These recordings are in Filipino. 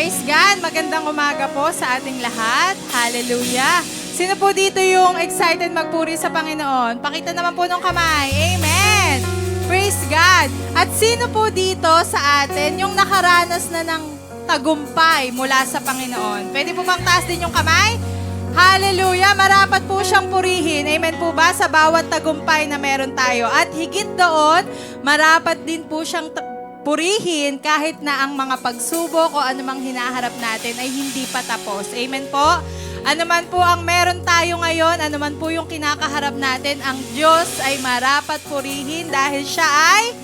Praise God! Magandang umaga po sa ating lahat. Hallelujah! Sino po dito yung excited magpuri sa Panginoon? Pakita naman po ng kamay. Amen! Praise God! At sino po dito sa atin yung nakaranas na ng tagumpay mula sa Panginoon? Pwede po bang taas din yung kamay? Hallelujah! Marapat po siyang purihin. Amen po ba? Sa bawat tagumpay na meron tayo. At higit doon, marapat din po siyang purihin kahit na ang mga pagsubok o anumang hinaharap natin ay hindi pa tapos. Amen po? Ano man po ang meron tayo ngayon, ano man po yung kinakaharap natin, ang Diyos ay marapat purihin dahil siya ay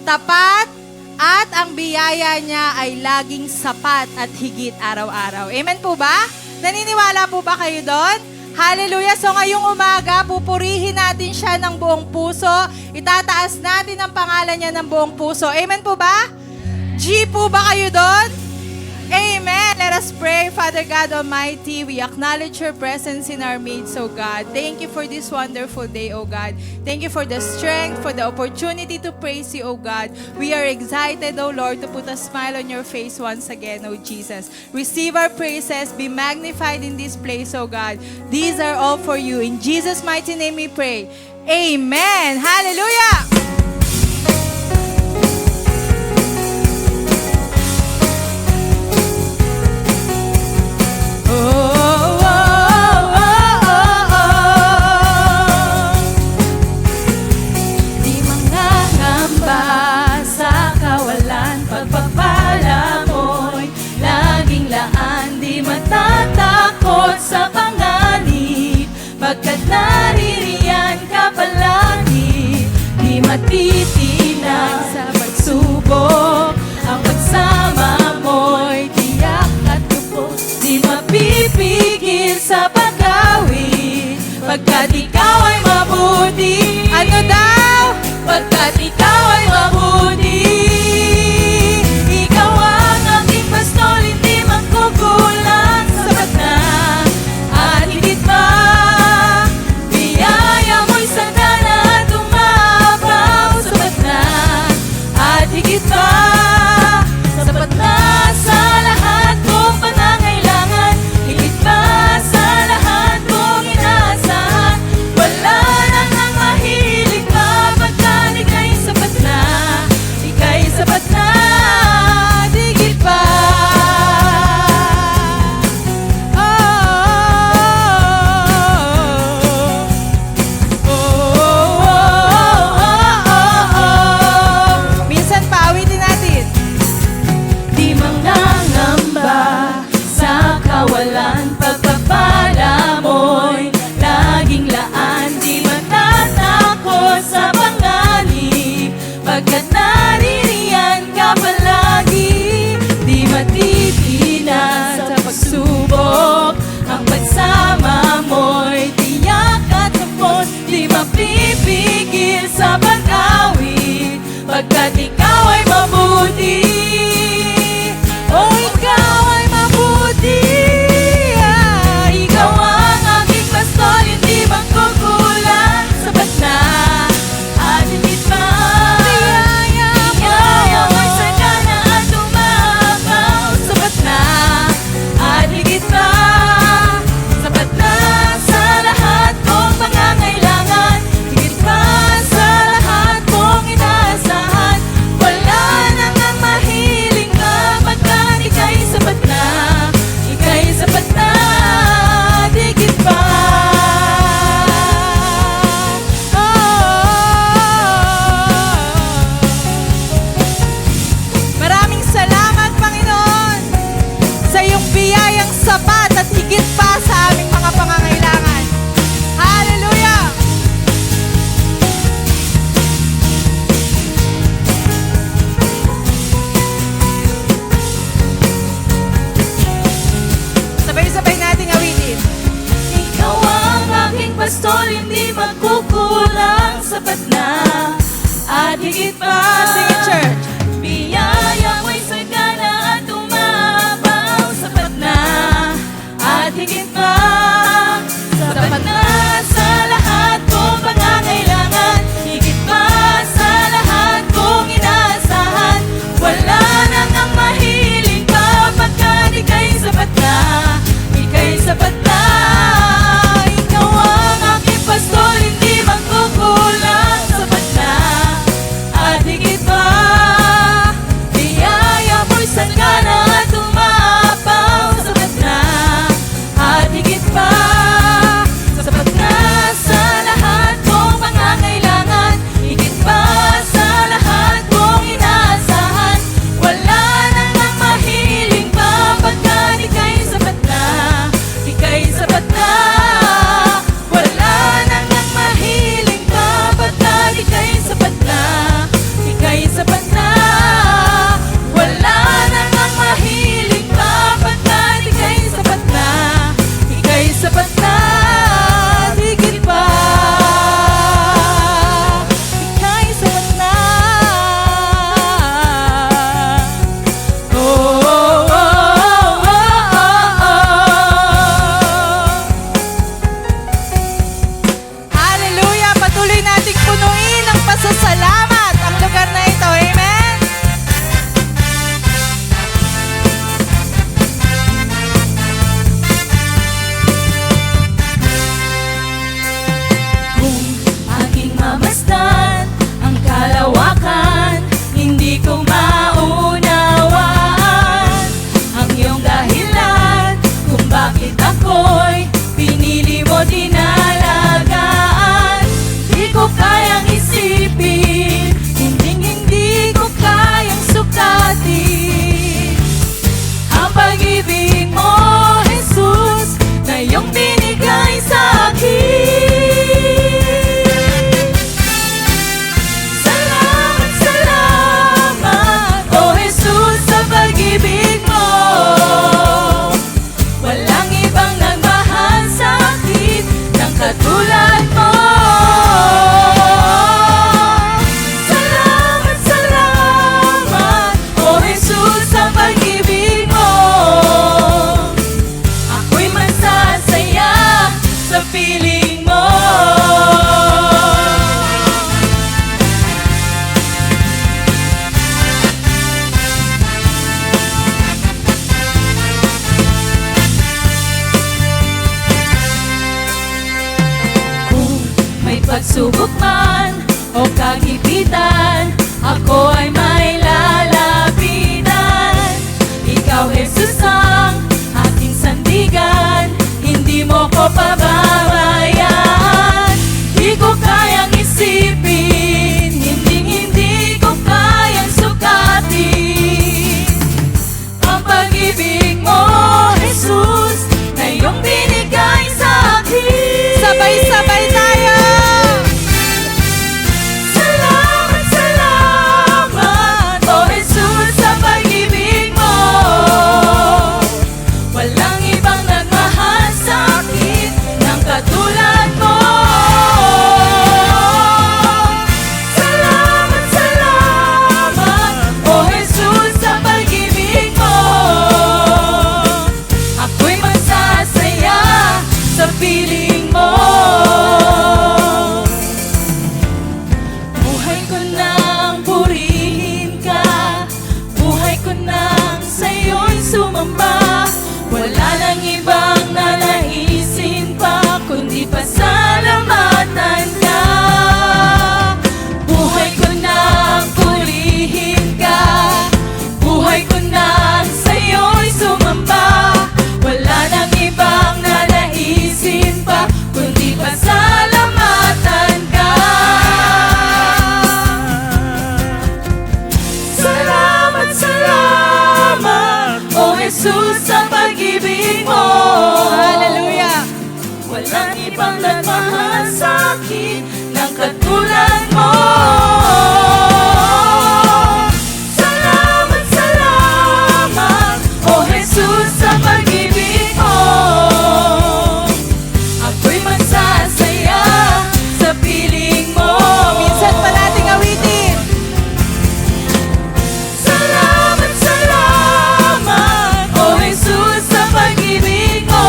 tapat at ang biyaya niya ay laging sapat at higit araw-araw. Amen po ba? Naniniwala po ba kayo doon? Hallelujah! So ngayong umaga, pupurihin natin siya ng buong puso. Itataas natin ang pangalan niya ng buong puso. Amen po ba? G po ba kayo doon? Amen! Let us pray. Father God Almighty, we acknowledge your presence in our midst, O God. Thank you for this wonderful day, O God. Thank you for the strength, for the opportunity to praise you, O God. We are excited, O Lord, to put a smile on your face once again, O Jesus. Receive our praises. Be magnified in this place, O God. These are all for you. In Jesus' mighty name we pray. Amen! Hallelujah! Sa panganib, pagkat naririyan ka palagi, di matitinag sa pagsubok. Ang pagsama mo'y tiyak at lubos, di mapipigil sa pagkawid, pagkat ikaw ay mabuti. Ano daw? Pagkat ikaw ay mabuti. Ikaw ang aking pastol, hindi magkukulang. Sapat na at higit pa, biyaya mo'y sagana at umapaw. Sapat na at higit pa, sapat na sa lahat kong pangangailangan, higit pa sa lahat kong inaasahan. pag-ibig mo, Jesus, na iyong binigay sa akin. Salamat, salamat, O Jesus, sa pag-ibig mo. Walang ibang nagmahal sa akin ng katulad mo. Salamat, salamat, O Jesus, sa pag-ibig mo. Ako'y masasaya sa piling mo. Kung may pagsubok man o kagipitan, ako ay may lalapitan. Ikaw, Jesus, ang aking sandigan, hindi mo ko pababayaan. Di ko kayang isipin, hindi ko kayang sukatin ang pag-ibig mo, Jesus, na iyong binigay sa akin. Sabay-sabay tayo! Salamat, salamat, O Jesus, sa pag-ibig mo. Walang ibang nagmahal sa akin ng katulad mo. Salamat, salamat, O Jesus, sa pag-ibig mo. Ako'y masasaya sa piling mo. Buhay ko nang purihin ka, buhay ko nang sa'yo'y sumamba. Wala nang ibang nanaisin pa, kundi pasalamatan ka. Buhay ko nang purihin ka, buhay ko nang sa'yo'y sumamba. Wala nang ibang nanaisin pa, kundi pasalamatan ka. Salamat, salamat, O Jesus, sa pag-ibig mo. Hallelujah! Walang ibang nagmahal sa akin ng katulad mo. Salamat, salamat, O Jesus, sa pag-ibig mo. Ako'y masasaya sa piling mo. Minsan pa nating awitin. Salamat, salamat, O Jesus, sa pag-ibig mo.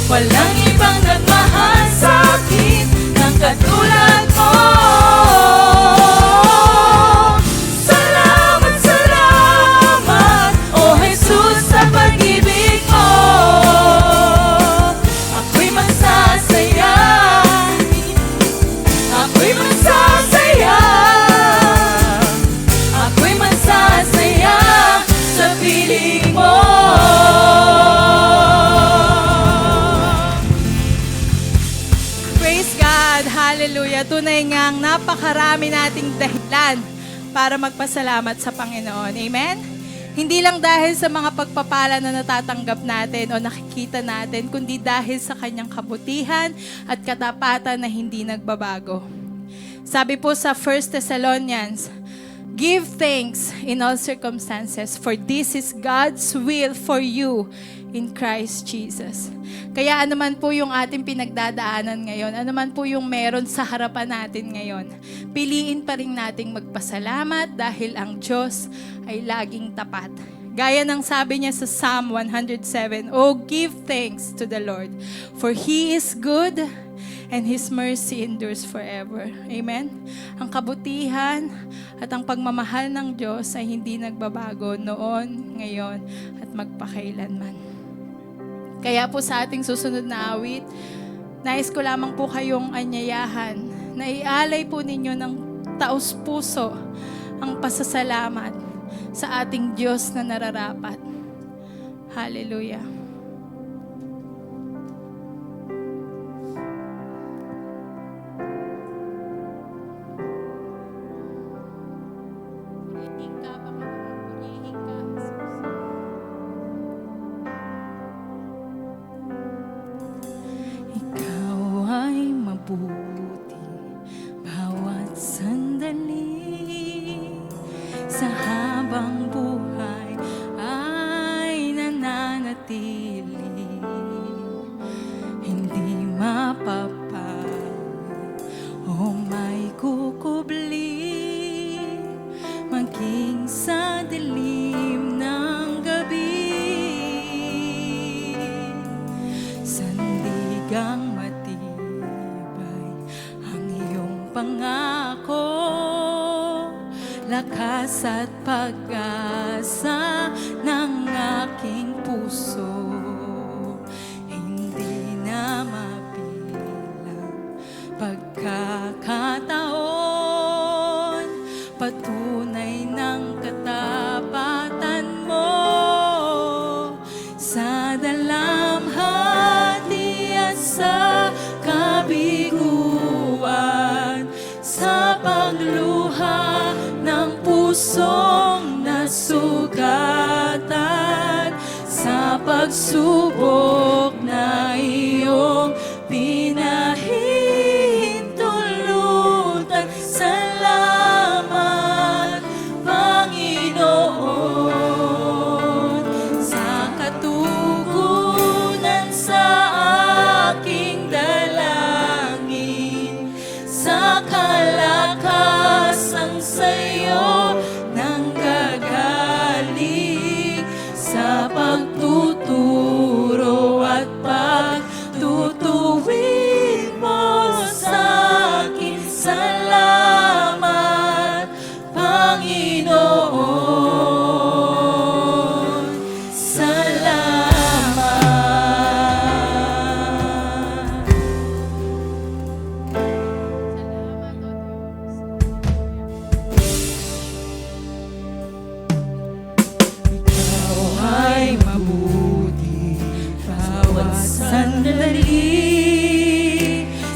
Walang ibang nagmahal sa akin ng katulad mo. Salamat, salamat, O Jesus, sa pag-ibig mo. Ako'y masasaya, ako'y masasaya, ako'y masasaya sa piling mo. Praise God! Hallelujah! Tunay ngang napakarami nating dahilan para magpasalamat sa Panginoon. Amen? Hindi lang dahil sa mga pagpapala na natatanggap natin o nakikita natin, kundi dahil sa kanyang kabutihan at katapatan na hindi nagbabago. Sabi po sa 1 Thessalonians, give thanks in all circumstances, for this is God's will for you in Christ Jesus. Kaya anuman po yung ating pinagdadaanan ngayon, anuman po yung meron sa harapan natin ngayon, piliin pa rin nating magpasalamat dahil ang Diyos ay laging tapat. Gaya ng sabi niya sa Psalm 107, oh, give thanks to the Lord, for He is good and His mercy endures forever. Amen? Ang kabutihan at ang pagmamahal ng Diyos ay hindi nagbabago noon, ngayon, at magpakailanman. Kaya po sa ating susunod na awit, nais ko lamang po kayong anyayahan na ialay po ninyo ng taos-puso ang pasasalamat sa ating Diyos na nararapat. Hallelujah. Purihin ka, Panginoon. Purihin ka, Jesus. sa dilim ng gabi, sandigang matibay ang iyong pangako, lakas at pag-asa ng aking puso. Hindi na mabilang pagkakataon, patunay ng katapatan mo sa dalamhati at sa kabiguan, sa pagluha ng pusong nasugatan, sa pagsubok na iyong pinahintulutan. Salamat, Panginoon, sa katugunan sa aking dalangin, sa kalakasang sa'yo nang gagaling, sa pagtuturo at pagtutuwid mo sa akin. Salamat, Panginoon. Salamat. Ikaw ay mabuti bawat sandali,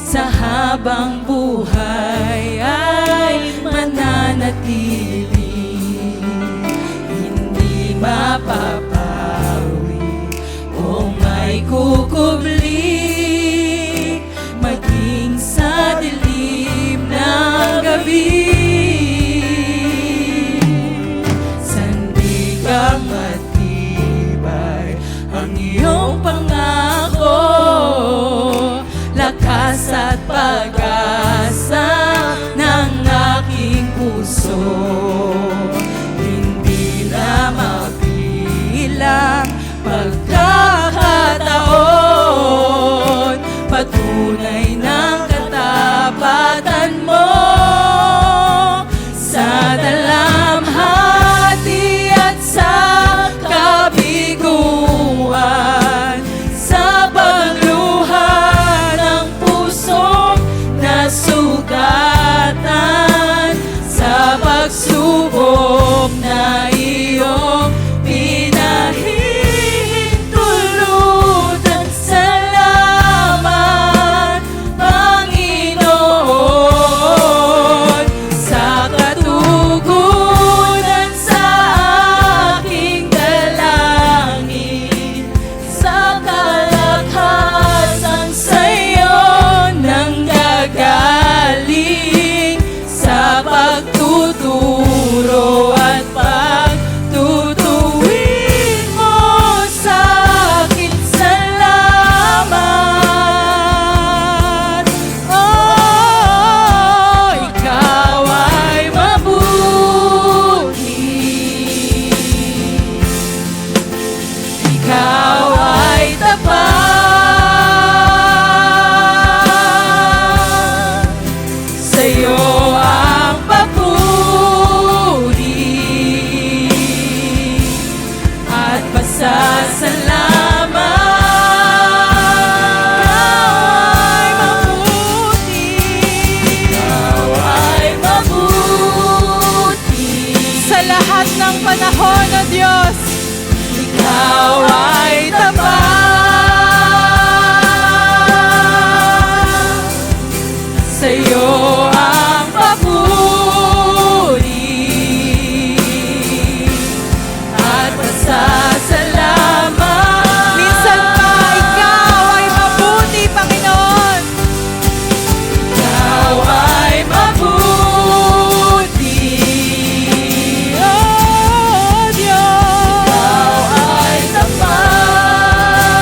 sa habang buhay ay mananatili, hindi mapapawi o may kukubli, maging sa dilim ng gabi. Sandigang matibay ang iyong pangako, lakas at pag-asa ng aking puso. Hindi na mabilang pagkakataon, patunay ng katapatan mo sa dalamhati at sa kabiguan, sa pagluha ng pusong nasugatan, sa pagsubok na iyong pinahintulutan. Salamat, Panginoon, sa katugunan sa aking dalangin, sa kalakasang sa'yo nang gagaling, sa pagtuturo at pagtutuwid mo sa akin. Salamat. Oh, ikaw ay mabuti, ikaw ay tapat, sa'yo ang papuri at pasasalamat. Ikaw ay mabuti Sa lahat ng panahon, O Diyos, ikaw ay tapat, sa'yo ang papuri at pasasalamat. minsan pa ikaw ay mabuti, Panginoon. Ikaw ay mabuti, Oh, Diyos. ikaw ay tapat,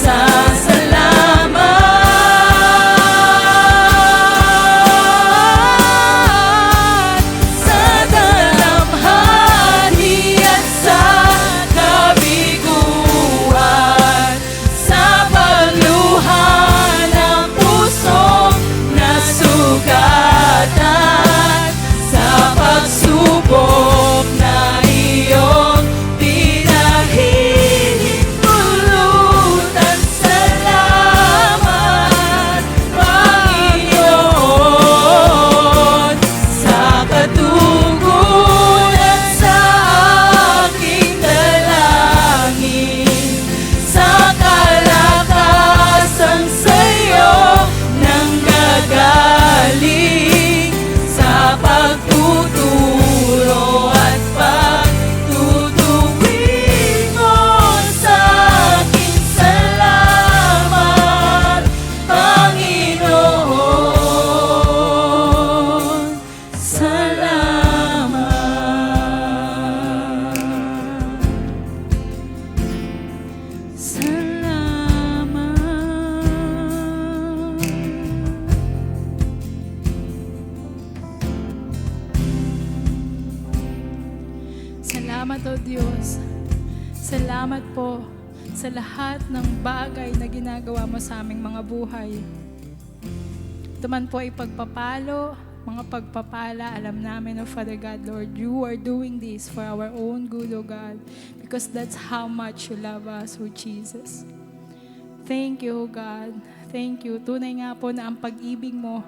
Nagsasalamat sa dalamhati at sa kabiguan, sa pagluha ng pusong nasugatan, sa pagsubok na iyong pinahihintulutan. Salamat, Panginoon, sa katugunan sa aking dalangin, sa kalakasang sa'yo nanggagaling, sa pagtuturo at pagtutuwid mo sa akin. Salamat, Panginoon. Salamat. Salamat, O Diyos. Salamat po sa lahat ng bagay na ginagawa mo sa aming mga buhay. Ito man po ay pagpapalo, mga pagpapala. Alam namin, O Father God, Lord, you are doing this for our own good, O God, because that's how much you love us, O Jesus. Thank you, O God. Thank you. Tunay nga po na ang pag-ibig mo,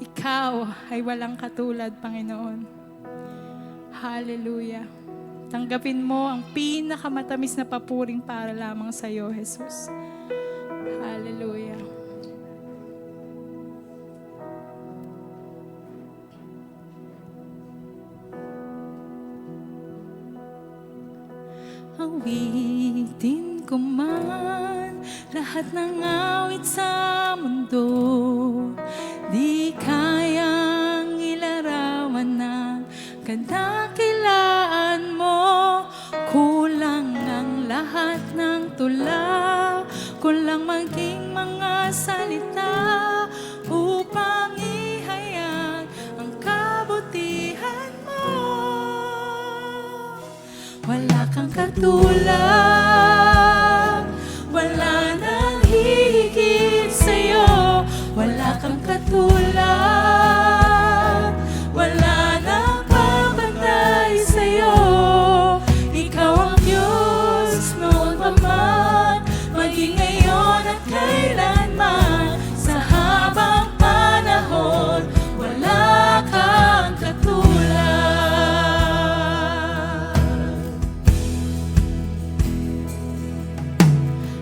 ikaw ay walang katulad, Panginoon. Hallelujah. Tanggapin mo ang pinakamatamis na papuring para lamang sa iyo, Jesus. Hallelujah. Awitin ko man lahat ng awit sa mundo, di kayang ilarawan ng kadakilaan mo. Kulang ang lahat ng tula, kulang maging mga salita upang ihayag ang kabutihan mo. Wala kang katulad, wala nang hihigit sa'yo. Wala kang katulad, wala nang babantay sa'yo. Ikaw ang Diyos noon pa man, maging ngayon at kailanman. Sa habang panahon, wala kang katulad.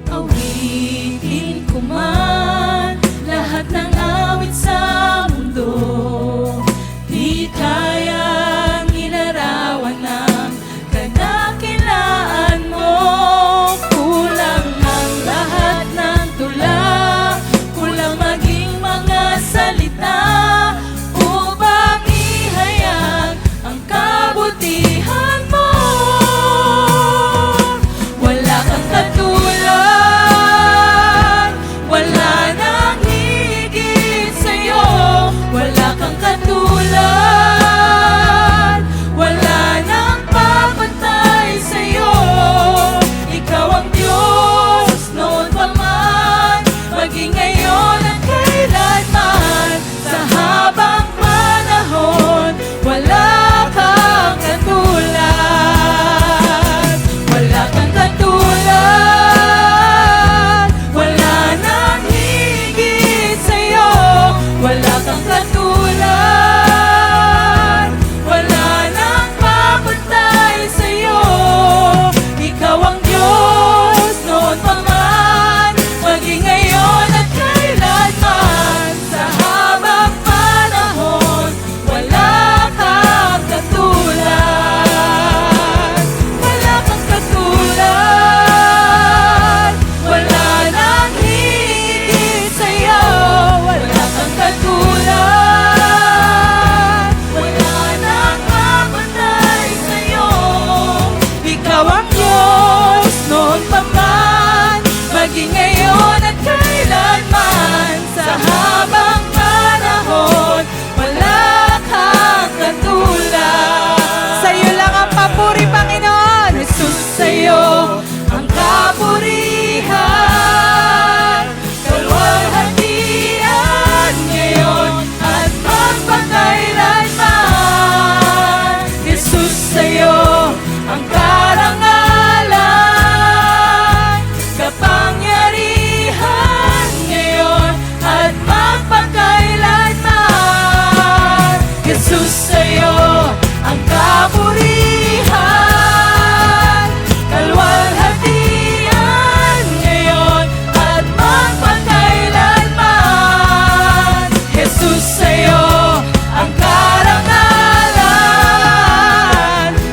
Awitin ko man lahat ng awit sa mundo, di kayang ilarawan ng kadakilaan mo. Kulang ang lahat ng tula, kailanman, sa habang panahon, wala kang katulad. Sa'yo lang ang papuri, Panginoon. Jesus, sa'yo ang kapurihan, kalwalhatian ngayon at magpakailanman. Jesus, sa'yo ang karangalan, kapangyarihan ngayon at magpakailanman. Jesus, sa'yo ang kapurihan, kalwalhatian ngayon at magpakailanman. Jesus, sa'yo ang karangalan,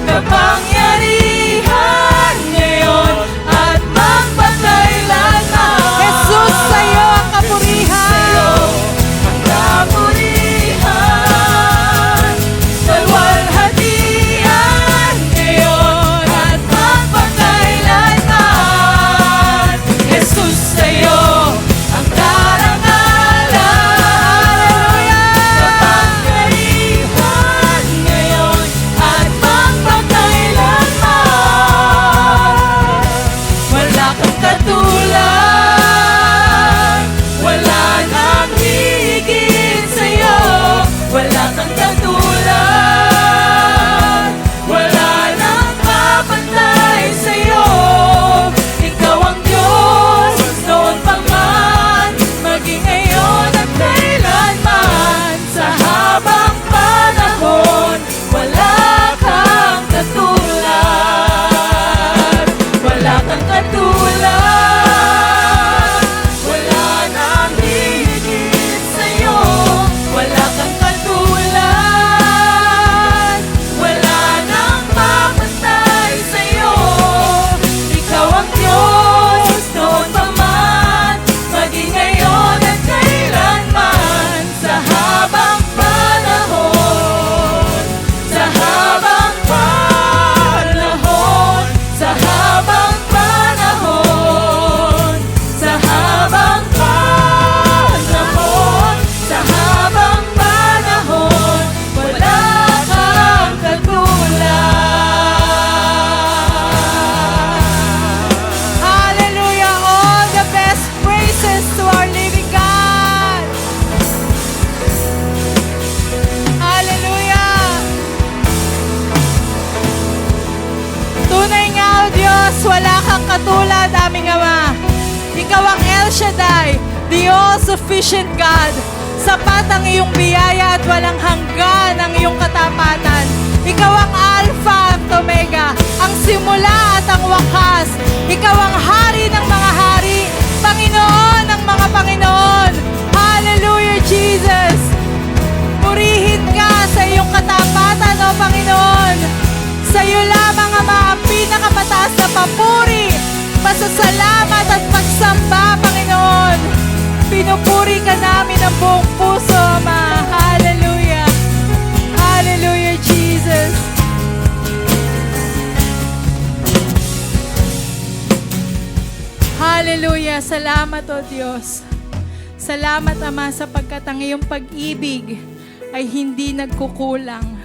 kapangyarihan ngayon at magpakailanman. Jesus, sa'yo ang kapurihan. Sa'yo ang kapurihan, kalwalhatian ngayon at magpakailanman. Jesus, sa'yo ang karangalan, kapangyarihan ngayon at magpakailanman. Wala kang katulad, wala nang higit sa'yo. Wala kang katulad, wala nang kapantay sa'yo. Ikaw ang Diyos noon pa man, maging ngayon at kailanman. Sa habang panahon, wala kang katulad. Wala kang katulad, wala nang higit sa'yo. Wala kang katulad, wala nang mapantay sa'yo. Ikaw ang Diyos noon pa man, maging ngayon at kailanman. Sa habang panahon, sa habang panahon, sa habang panahon, sa habang panahon, sa habang panahon, wala kang katulad. Hallelujah. All the best praises to our living God. Hallelujah. Tunay nga, O Diyos, wala kang katulad, aming Ama. Ikaw ang El Shaddai, the all-sufficient God. Sapat ang iyong biyaya at walang hanggan ang iyong katapatan. Ikaw ang Alpha at Omega, ang simula at ang wakas. Ikaw ang hari ng mga hari, Panginoon ng mga Panginoon. Hallelujah, Jesus. Purihin ka sa iyong katapatan, O Panginoon. Sa iyo lamang, Ama, ang pinakamataas na papuri, pasasalamat at pagsamba, Panginoon. Pinupuri ka namin ang buong puso, Ama. Hallelujah. Hallelujah, Jesus. Hallelujah. Salamat, O Diyos. Salamat, Ama, sapagkat ang iyong pag-ibig ay hindi nagkukulang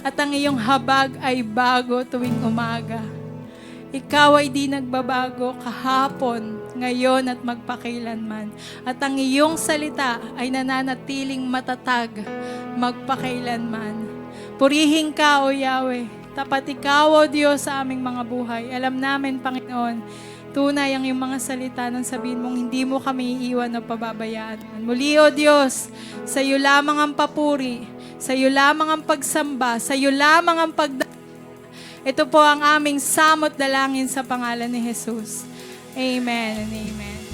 at ang iyong habag ay bago tuwing umaga. Ikaw ay di nagbabago kahapon, ngayon at magpakailanman. At ang iyong salita ay nananatiling matatag magpakailanman. Purihin ka, O Yahweh. Tapat ikaw, O Diyos, sa aming mga buhay. Alam namin, Panginoon, tunay ang iyong mga salita nang sabihin mong hindi mo kami iiwan o pababayaan. Muli, O Diyos, sa iyo lamang ang papuri, sa iyo lamang ang pagsamba, sa iyo lamang ang ito po ang aming samot dalangin sa pangalan ni Jesus. Amen and amen.